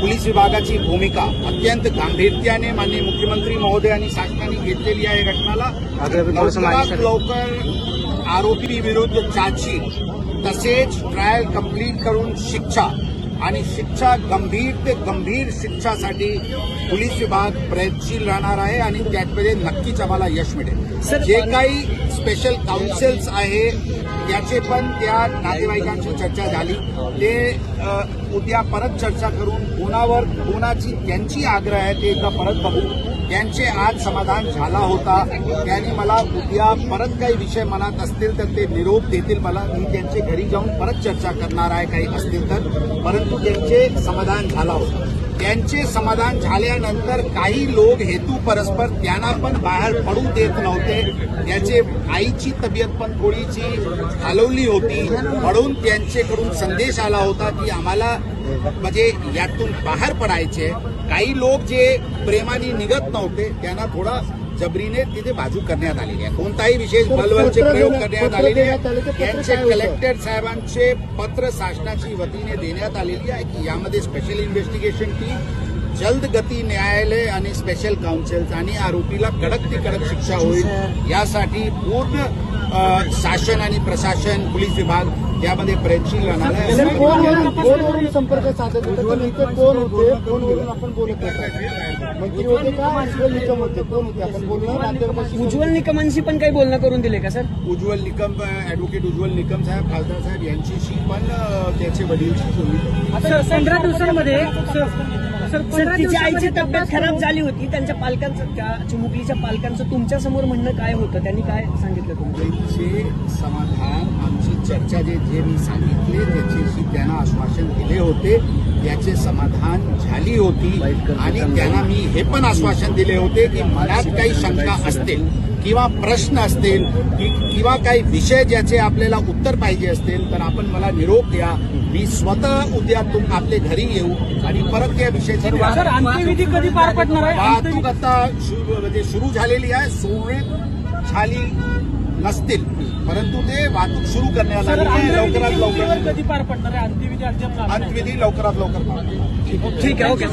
Police विभागाची भूमिका अत्यंत गांभीर्याने माननीय मुख्यमंत्री महोदयांनी शासनाने घेतलेली आहे. घटनाला लवकरात लवकर आरोपी विरुद्ध चार्जशीट तसेच ट्रायल कंप्लीट करून शिक्षा आणि शिक्षा गंभीर ते गंभीर शिक्षासाठी पोलीस विभाग प्रयत्नशील राहणार आहे आणि त्यामध्ये नक्कीच आम्हाला यश मिळेल. जे काही स्पेशल काउन्सिल्स आहे त्याचे पण त्या नातेवाईकांची चर्चा झाली. ते उद्या परत चर्चा करून कोणाची त्यांची आग्रह आहे ते एकदा परत बघू. त्यांचे आज समाधान झाला होता. त्यांनी मला उद्या परत काही विषय मनात असतील तर ते निरोप देतील मला. मी त्यांचे घरी जाऊन परत चर्चा करणार आहे काही असतील तर. परंतु त्यांचे समाधान झाला होता. त्यांचे समाधान झाल्यानंतर काही लोक हेतू परस्पर त्यांना पण बाहेर पडू देत नव्हते. त्याचे आईची तब्येत पण थोडीशी हलवली होती म्हणून त्यांच्याकडून संदेश आला होता की आम्हाला म्हणजे यातून बाहेर पडायचे. काही लोक जे प्रेमाने निघत नव्हते त्यांना थोडा जबरीने तिथे बाजू करण्यात आलेली आहे. कोणताही विशेष बलवलचे प्रयोग करण्यात आलेले आहे. त्यांचे कलेक्टर साहेबांचे पत्र शासनाची वतीने देण्यात आलेली आहे की यामध्ये स्पेशल इन्व्हेस्टिगेशन टीम जलद गती न्यायालय आणि स्पेशल काउन्सिल्स आणि आरोपीला कडक ते कडक शिक्षा होईल यासाठी पूर्ण शासन आणि प्रशासन पोलीस विभाग यामध्ये प्रयत्नशील राहणार आहे. फोनवरून संपर्क साधत होते. कोण होते? फोनवरून आपण बोलत होतो. मंत्री होते का? उज्ज्वल निकम होते? कोण होते? आपण बोलणार. उज्ज्वल निकमांशी पण काही बोलणं करून दिले का सर? उज्ज्वल निकम, ॲडव्होकेट उज्ज्वल निकम साहेब, खासदार साहेब यांच्याशी पण त्याचे वडीलशी बोलली. आता 15 दिवसांमध्ये तिच्या आईची तब्येत खराब झाली होती. त्यांच्या पालकांचं, चिमुकलीच्या पालकांचं तुमच्या समोर म्हणणं काय होतं? त्यांनी काय सांगितलं त्यांचे समाधान आमची चर्चा जे मी सांगितले त्याच्याशी त्यांना आश्वासन दिले होते. त्याचे समाधान झाली होती आणि त्यांना मी हे पण आश्वासन दिले होते की मनात काही शंका असतील किंवा प्रश्न असतील किंवा काही विषय ज्याचे आपल्याला उत्तर पाहिजे असतील तर आपण मला निरोप द्या. मी स्वतः उद्या आपले घरी येऊ आणि परत त्या विषयाची अंत्यविधी कधी पार पडणार आहे? वाहतूक आता म्हणजे सुरू झालेली आहे. सुरळीत झाली नसतील परंतु ते वाहतूक सुरू करण्यात आली आहे. लवकरात लवकर कधी पार पडणार आहे अंत्यविधी? अंत्यविधी लवकरात लवकर. ठीक आहे. ओके.